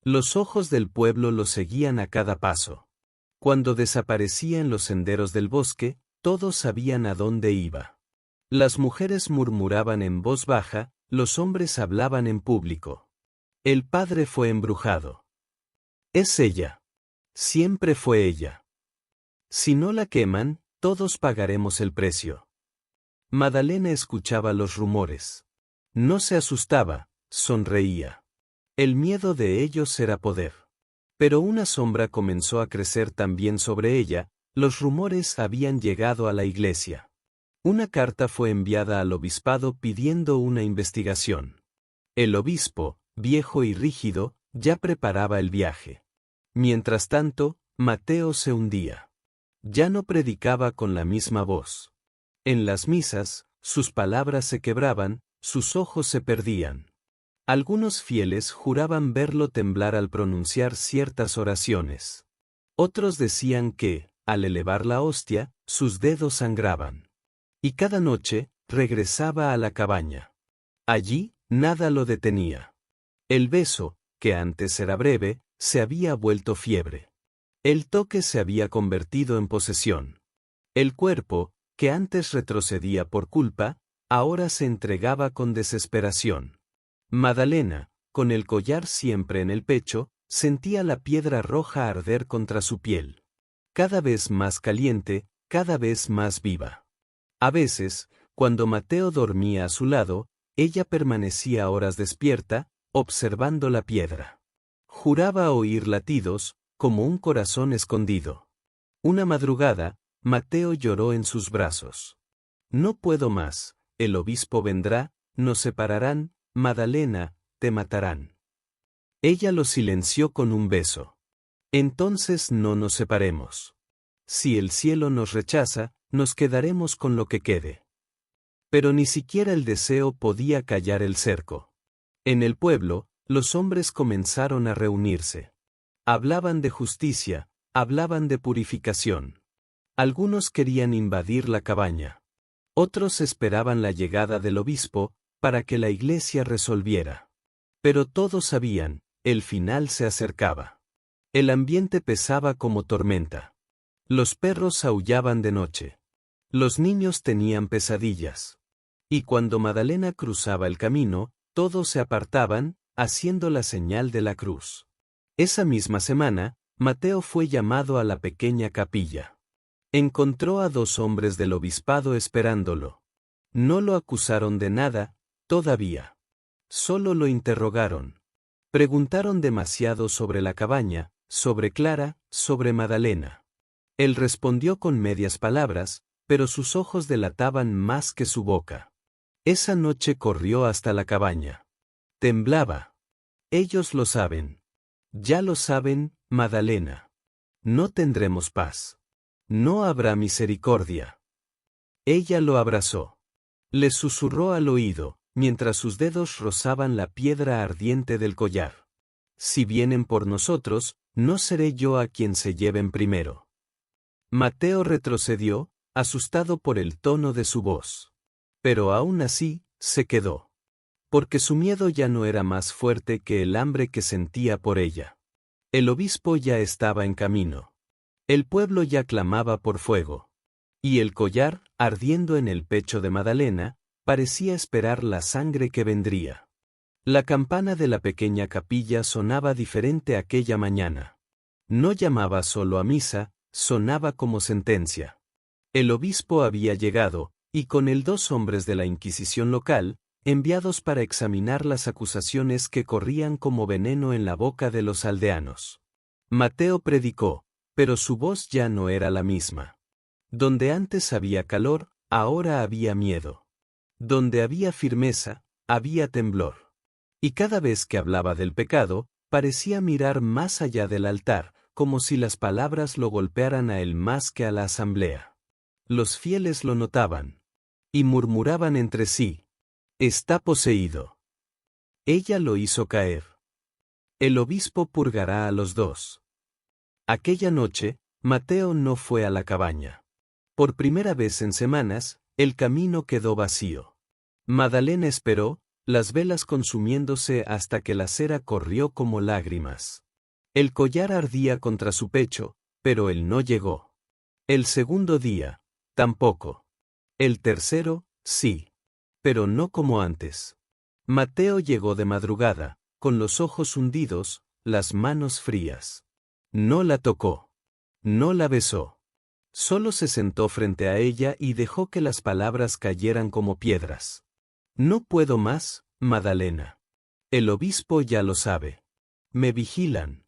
Los ojos del pueblo lo seguían a cada paso. Cuando desaparecía en los senderos del bosque, todos sabían a dónde iba. Las mujeres murmuraban en voz baja, los hombres hablaban en público. El padre fue embrujado. Es ella. Siempre fue ella. Si no la queman, todos pagaremos el precio. Madalena escuchaba los rumores. No se asustaba, sonreía. El miedo de ellos era poder. Pero una sombra comenzó a crecer también sobre ella, Los rumores habían llegado a la iglesia. Una carta fue enviada al obispado pidiendo una investigación. El obispo, viejo y rígido, ya preparaba el viaje. Mientras tanto, Mateo se hundía. Ya no predicaba con la misma voz. En las misas, sus palabras se quebraban, sus ojos se perdían. Algunos fieles juraban verlo temblar al pronunciar ciertas oraciones. Otros decían que, al elevar la hostia, sus dedos sangraban. Y cada noche, regresaba a la cabaña. Allí, nada lo detenía. El beso, que antes era breve, se había vuelto fiebre. El toque se había convertido en posesión. El cuerpo, que antes retrocedía por culpa, ahora se entregaba con desesperación. Madalena, con el collar siempre en el pecho, sentía la piedra roja arder contra su piel. Cada vez más caliente, cada vez más viva. A veces, cuando Mateo dormía a su lado, ella permanecía horas despierta, observando la piedra. Juraba oír latidos, como un corazón escondido. Una madrugada, Mateo lloró en sus brazos. No puedo más, el obispo vendrá, nos separarán, Madalena, te matarán. Ella lo silenció con un beso. Entonces no nos separemos. Si el cielo nos rechaza, nos quedaremos con lo que quede. Pero ni siquiera el deseo podía callar el cerco. En el pueblo, los hombres comenzaron a reunirse. Hablaban de justicia, hablaban de purificación. Algunos querían invadir la cabaña. Otros esperaban la llegada del obispo, para que la iglesia resolviera. Pero todos sabían, el final se acercaba. El ambiente pesaba como tormenta. Los perros aullaban de noche. Los niños tenían pesadillas. Y cuando Madalena cruzaba el camino, todos se apartaban, haciendo la señal de la cruz. Esa misma semana, Mateo fue llamado a la pequeña capilla. Encontró a 2 hombres del obispado esperándolo. No lo acusaron de nada, todavía. Solo lo interrogaron. Preguntaron demasiado sobre la cabaña, sobre Clara, sobre Madalena. Él respondió con medias palabras, pero sus ojos delataban más que su boca. Esa noche corrió hasta la cabaña. Temblaba. Ellos lo saben. Ya lo saben, Madalena. No tendremos paz. No habrá misericordia. Ella lo abrazó. Le susurró al oído, mientras sus dedos rozaban la piedra ardiente del collar. Si vienen por nosotros, no seré yo a quien se lleven primero. Mateo retrocedió, asustado por el tono de su voz. Pero aún así, se quedó. Porque su miedo ya no era más fuerte que el hambre que sentía por ella. El obispo ya estaba en camino. El pueblo ya clamaba por fuego. Y el collar, ardiendo en el pecho de Madalena, parecía esperar la sangre que vendría. La campana de la pequeña capilla sonaba diferente aquella mañana. No llamaba solo a misa, sonaba como sentencia. El obispo había llegado, y con él 2 hombres de la Inquisición local, enviados para examinar las acusaciones que corrían como veneno en la boca de los aldeanos. Mateo predicó, pero su voz ya no era la misma. Donde antes había calor, ahora había miedo. Donde había firmeza, había temblor. Y cada vez que hablaba del pecado, parecía mirar más allá del altar, como si las palabras lo golpearan a él más que a la asamblea. Los fieles lo notaban. Y murmuraban entre sí. Está poseído. Ella lo hizo caer. El obispo purgará a los 2. Aquella noche, Mateo no fue a la cabaña. Por primera vez en semanas, el camino quedó vacío. Madalena esperó, las velas consumiéndose hasta que la cera corrió como lágrimas. El collar ardía contra su pecho, pero él no llegó. El segundo día, tampoco. El tercero, sí. Pero no como antes. Mateo llegó de madrugada, con los ojos hundidos, las manos frías. No la tocó. No la besó. Solo se sentó frente a ella y dejó que las palabras cayeran como piedras. No puedo más, Madalena. El obispo ya lo sabe. Me vigilan.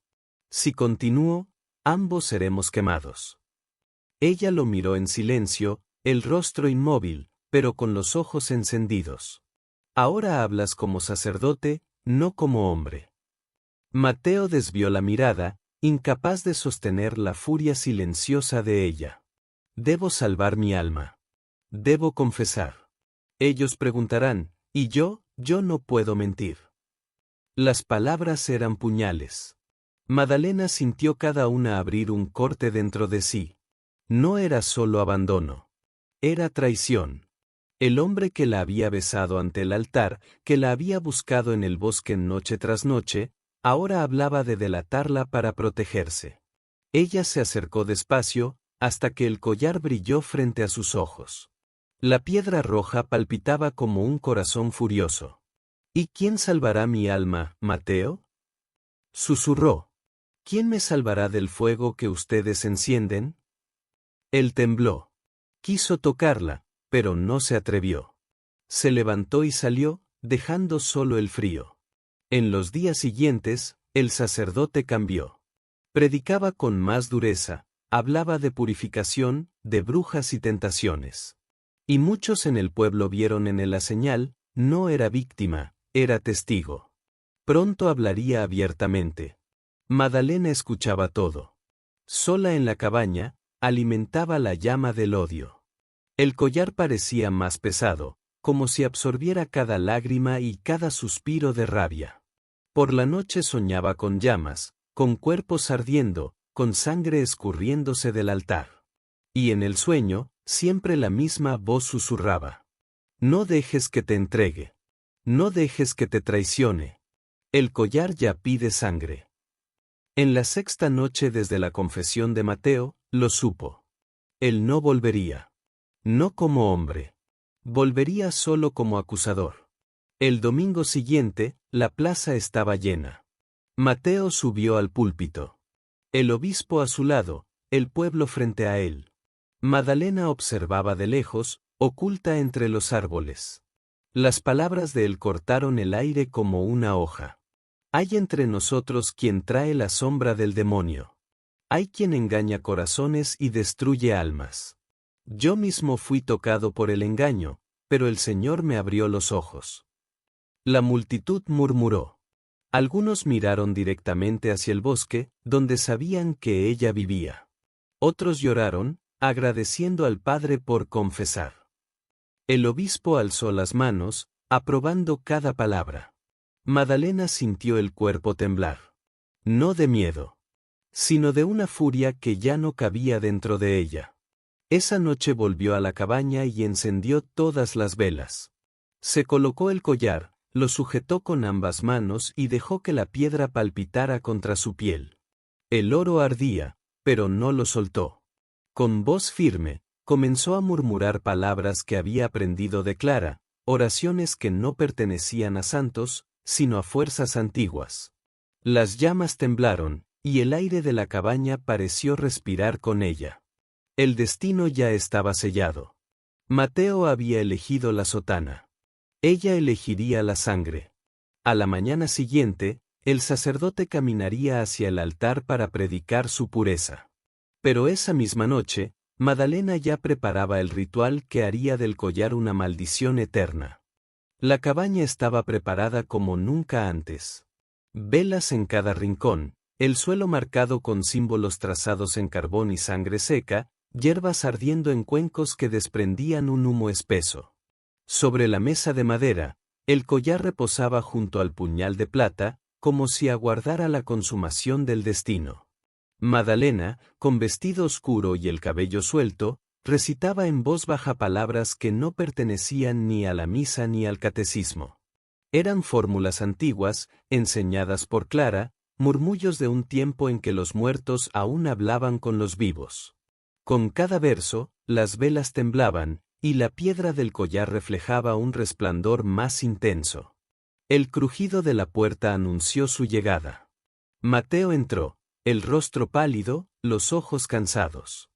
Si continúo, ambos seremos quemados. Ella lo miró en silencio, el rostro inmóvil, pero con los ojos encendidos. Ahora hablas como sacerdote, no como hombre. Mateo desvió la mirada, incapaz de sostener la furia silenciosa de ella. Debo salvar mi alma. Debo confesar. Ellos preguntarán, ¿y yo? Yo no puedo mentir. Las palabras eran puñales. Madalena sintió cada una abrir un corte dentro de sí. No era solo abandono. Era traición. El hombre que la había besado ante el altar, que la había buscado en el bosque noche tras noche, ahora hablaba de delatarla para protegerse. Ella se acercó despacio, hasta que el collar brilló frente a sus ojos. La piedra roja palpitaba como un corazón furioso. ¿Y quién salvará mi alma, Mateo? Susurró. ¿Quién me salvará del fuego que ustedes encienden? Él tembló. Quiso tocarla, pero no se atrevió. Se levantó y salió, dejando solo el frío. En los días siguientes, el sacerdote cambió. Predicaba con más dureza, hablaba de purificación, de brujas y tentaciones. Y muchos en el pueblo vieron en él la señal, no era víctima, era testigo. Pronto hablaría abiertamente. Madalena escuchaba todo. Sola en la cabaña, alimentaba la llama del odio. El collar parecía más pesado, como si absorbiera cada lágrima y cada suspiro de rabia. Por la noche soñaba con llamas, con cuerpos ardiendo, con sangre escurriéndose del altar. Y en el sueño, siempre la misma voz susurraba. No dejes que te entregue. No dejes que te traicione. El collar ya pide sangre. En la sexta noche desde la confesión de Mateo, lo supo. Él no volvería. No como hombre. Volvería solo como acusador. El domingo siguiente, la plaza estaba llena. Mateo subió al púlpito. El obispo a su lado, el pueblo frente a él. Madalena observaba de lejos, oculta entre los árboles. Las palabras de él cortaron el aire como una hoja. Hay entre nosotros quien trae la sombra del demonio. Hay quien engaña corazones y destruye almas. Yo mismo fui tocado por el engaño, pero el Señor me abrió los ojos. La multitud murmuró. Algunos miraron directamente hacia el bosque, donde sabían que ella vivía. Otros lloraron, agradeciendo al Padre por confesar. El obispo alzó las manos, aprobando cada palabra. Madalena sintió el cuerpo temblar. No de miedo, sino de una furia que ya no cabía dentro de ella. Esa noche volvió a la cabaña y encendió todas las velas. Se colocó el collar, lo sujetó con ambas manos y dejó que la piedra palpitara contra su piel. El oro ardía, pero no lo soltó. Con voz firme, comenzó a murmurar palabras que había aprendido de Clara, oraciones que no pertenecían a santos, sino a fuerzas antiguas. Las llamas temblaron, y el aire de la cabaña pareció respirar con ella. El destino ya estaba sellado. Mateo había elegido la sotana. Ella elegiría la sangre. A la mañana siguiente, el sacerdote caminaría hacia el altar para predicar su pureza. Pero esa misma noche, Madalena ya preparaba el ritual que haría del collar una maldición eterna. La cabaña estaba preparada como nunca antes. Velas en cada rincón, el suelo marcado con símbolos trazados en carbón y sangre seca, hierbas ardiendo en cuencos que desprendían un humo espeso. Sobre la mesa de madera, el collar reposaba junto al puñal de plata, como si aguardara la consumación del destino. Madalena, con vestido oscuro y el cabello suelto, recitaba en voz baja palabras que no pertenecían ni a la misa ni al catecismo. Eran fórmulas antiguas, enseñadas por Clara, murmullos de un tiempo en que los muertos aún hablaban con los vivos. Con cada verso, las velas temblaban, y la piedra del collar reflejaba un resplandor más intenso. El crujido de la puerta anunció su llegada. Mateo entró, el rostro pálido, los ojos cansados.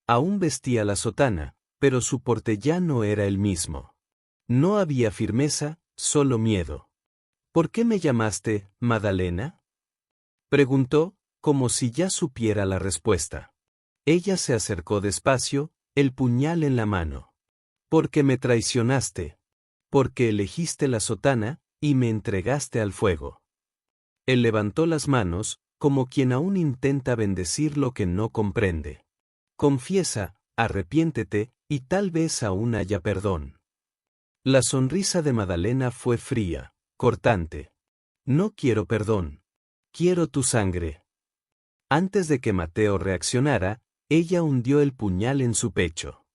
Aún vestía la sotana, pero su porte ya no era el mismo. No había firmeza, solo miedo. ¿Por qué me llamaste, Madalena? Preguntó, como si ya supiera la respuesta. Ella se acercó despacio, el puñal en la mano. Porque me traicionaste. Porque elegiste la sotana, y me entregaste al fuego. Él levantó las manos, como quien aún intenta bendecir lo que no comprende. Confiesa, arrepiéntete, y tal vez aún haya perdón. La sonrisa de Madalena fue fría, cortante. No quiero perdón. Quiero tu sangre. Antes de que Mateo reaccionara, ella hundió el puñal en su pecho.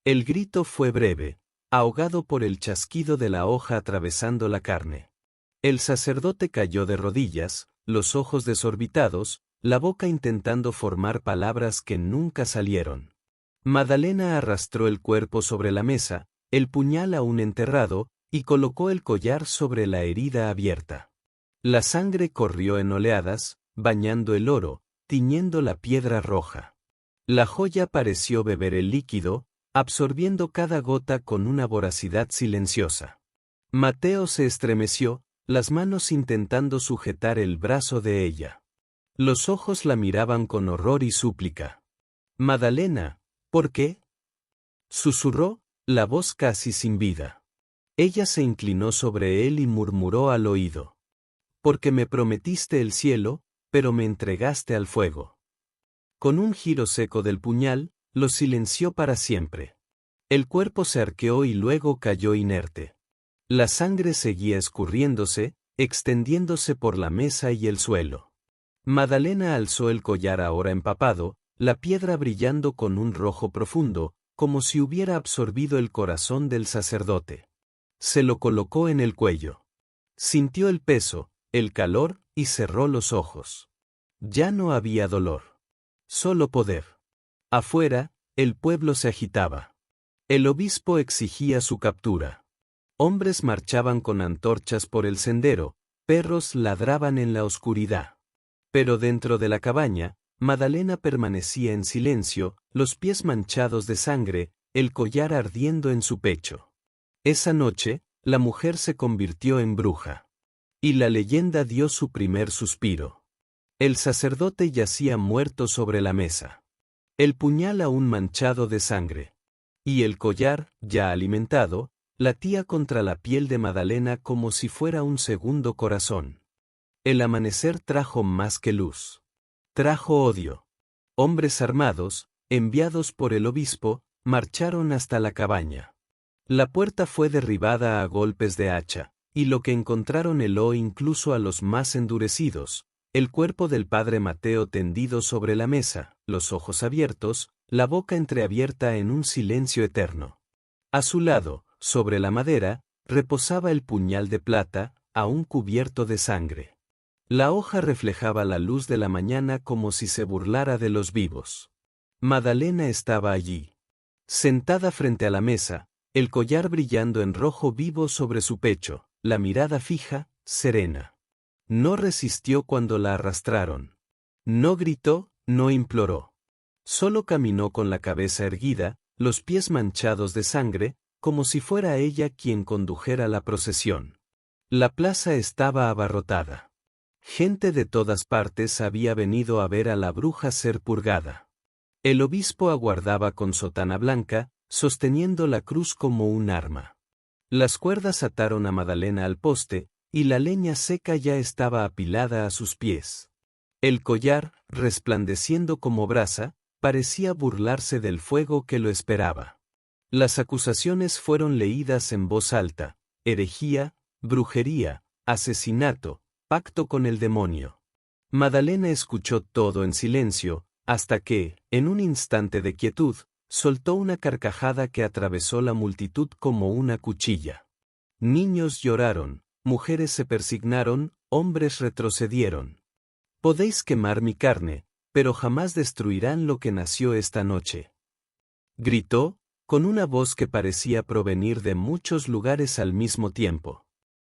El grito fue breve, ahogado por el chasquido de la hoja atravesando la carne. El sacerdote cayó de rodillas, los ojos desorbitados, la boca intentando formar palabras que nunca salieron. Madalena arrastró el cuerpo sobre la mesa, el puñal aún enterrado, y colocó el collar sobre la herida abierta. La sangre corrió en oleadas, bañando el oro, tiñendo la piedra roja. La joya pareció beber el líquido, absorbiendo cada gota con una voracidad silenciosa. Mateo se estremeció, las manos intentando sujetar el brazo de ella. Los ojos la miraban con horror y súplica. «Madalena, ¿por qué?», susurró, la voz casi sin vida. Ella se inclinó sobre él y murmuró al oído. «Porque me prometiste el cielo, pero me entregaste al fuego». Con un giro seco del puñal, lo silenció para siempre. El cuerpo se arqueó y luego cayó inerte. La sangre seguía escurriéndose, extendiéndose por la mesa y el suelo. Madalena alzó el collar ahora empapado, la piedra brillando con un rojo profundo, como si hubiera absorbido el corazón del sacerdote. Se lo colocó en el cuello. Sintió el peso, el calor, y cerró los ojos. Ya no había dolor. Solo poder. Afuera, el pueblo se agitaba. El obispo exigía su captura. Hombres marchaban con antorchas por el sendero, perros ladraban en la oscuridad. Pero dentro de la cabaña, Madalena permanecía en silencio, los pies manchados de sangre, el collar ardiendo en su pecho. Esa noche, la mujer se convirtió en bruja. Y la leyenda dio su primer suspiro. El sacerdote yacía muerto sobre la mesa. El puñal aún manchado de sangre. Y el collar, ya alimentado, latía contra la piel de Madalena como si fuera un segundo corazón. El amanecer trajo más que luz. Trajo odio. Hombres armados, enviados por el obispo, marcharon hasta la cabaña. La puerta fue derribada a golpes de hacha, y lo que encontraron heló incluso a los más endurecidos, el cuerpo del padre Mateo tendido sobre la mesa, los ojos abiertos, la boca entreabierta en un silencio eterno. A su lado, sobre la madera, reposaba el puñal de plata, aún cubierto de sangre. La hoja reflejaba la luz de la mañana como si se burlara de los vivos. Madalena estaba allí. Sentada frente a la mesa, el collar brillando en rojo vivo sobre su pecho, la mirada fija, serena. No resistió cuando la arrastraron. No gritó, no imploró. Solo caminó con la cabeza erguida, los pies manchados de sangre, como si fuera ella quien condujera la procesión. La plaza estaba abarrotada. Gente de todas partes había venido a ver a la bruja ser purgada. El obispo aguardaba con sotana blanca, sosteniendo la cruz como un arma. Las cuerdas ataron a Madalena al poste, y la leña seca ya estaba apilada a sus pies. El collar, resplandeciendo como brasa, parecía burlarse del fuego que lo esperaba. Las acusaciones fueron leídas en voz alta: herejía, brujería, asesinato, pacto con el demonio. Madalena escuchó todo en silencio, hasta que, en un instante de quietud, soltó una carcajada que atravesó la multitud como una cuchilla. Niños lloraron, mujeres se persignaron, hombres retrocedieron. Podéis quemar mi carne, pero jamás destruirán lo que nació esta noche. Gritó, con una voz que parecía provenir de muchos lugares al mismo tiempo.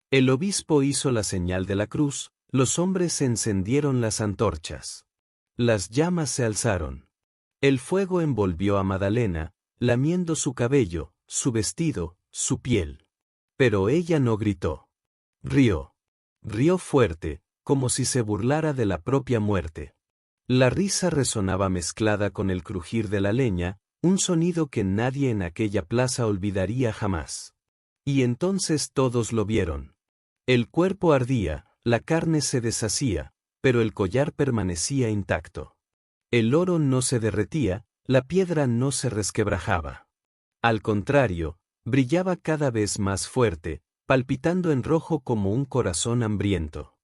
El obispo hizo la señal de la cruz, los hombres encendieron las antorchas. Las llamas se alzaron. El fuego envolvió a Madalena, lamiendo su cabello, su vestido, su piel. Pero ella no gritó. Rió. Rió fuerte, como si se burlara de la propia muerte. La risa resonaba mezclada con el crujir de la leña, un sonido que nadie en aquella plaza olvidaría jamás. Y entonces todos lo vieron. El cuerpo ardía, la carne se deshacía, pero el collar permanecía intacto. El oro no se derretía, la piedra no se resquebrajaba. Al contrario, brillaba cada vez más fuerte, palpitando en rojo como un corazón hambriento.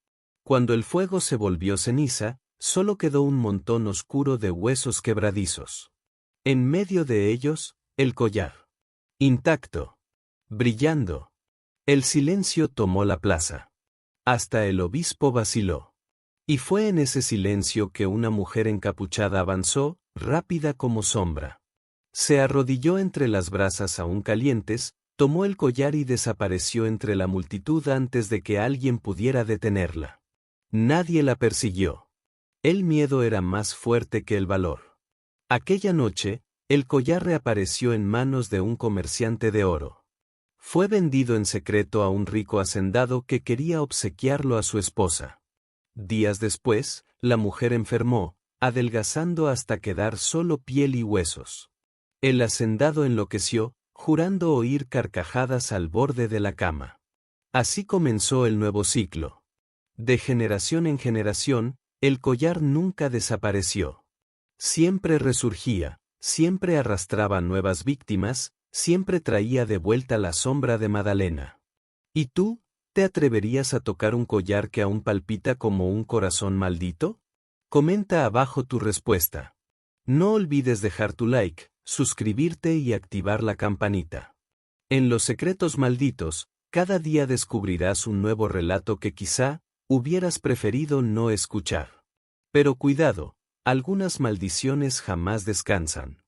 Cuando el fuego se volvió ceniza, solo quedó un montón oscuro de huesos quebradizos. En medio de ellos, el collar. Intacto. Brillando. El silencio tomó la plaza. Hasta el obispo vaciló. Y fue en ese silencio que una mujer encapuchada avanzó, rápida como sombra. Se arrodilló entre las brasas aún calientes, tomó el collar y desapareció entre la multitud antes de que alguien pudiera detenerla. Nadie la persiguió. El miedo era más fuerte que el valor. Aquella noche, el collar reapareció en manos de un comerciante de oro. Fue vendido en secreto a un rico hacendado que quería obsequiarlo a su esposa. Días después, la mujer enfermó, adelgazando hasta quedar solo piel y huesos. El hacendado enloqueció, jurando oír carcajadas al borde de la cama. Así comenzó el nuevo ciclo. De generación en generación, el collar nunca desapareció. Siempre resurgía, siempre arrastraba nuevas víctimas, siempre traía de vuelta la sombra de Madalena. ¿Y tú, te atreverías a tocar un collar que aún palpita como un corazón maldito? Comenta abajo tu respuesta. No olvides dejar tu like, suscribirte y activar la campanita. En Los Secretos Malditos, cada día descubrirás un nuevo relato que quizá hubieras preferido no escuchar. Pero cuidado, algunas maldiciones jamás descansan.